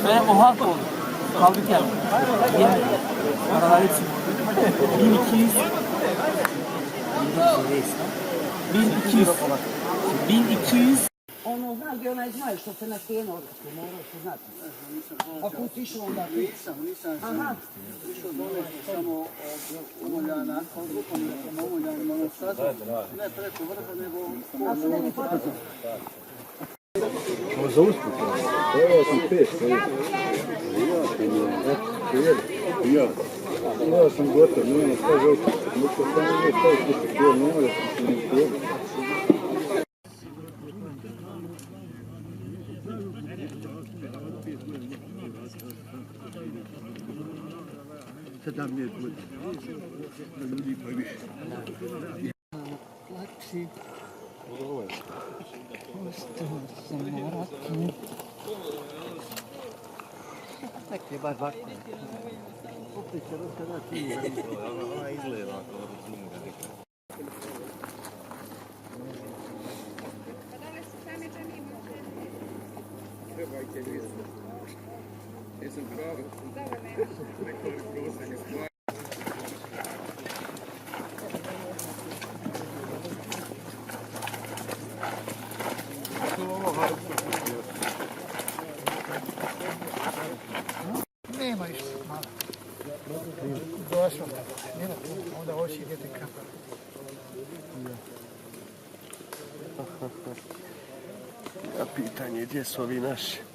Ve o halk oldu. Kaldık yani. Yeni. Paralar hepsi. 1200. 1200. Ono, znam gdje onaj zmaj što se na stijenu odnosno, morao se znati. A kud si išao onda? Nisam išao dole samo od Umoljana, od Vukomira prema Umoljanima, ono stazu, ne preko vrha, nego A su meni poticu? Ovo za usput, evo sam 5, ja sam gotov, nema šta želiti, neko sam nije staviti što htio, nema da sam se ne htio. Sada mi je da ljudi pa više. Plači. Ostao sam na ratu. Nek je baš ovako. Opet će da ti ona izgleda kao da ti ima nekako. trebajte vidjeti. Jesam pravo. Nekoliko osnovnih stvari. Nema išta malo. Došlo. Nema tu. Onda hoće idete kako. A pitanje, gdje su ovi naši?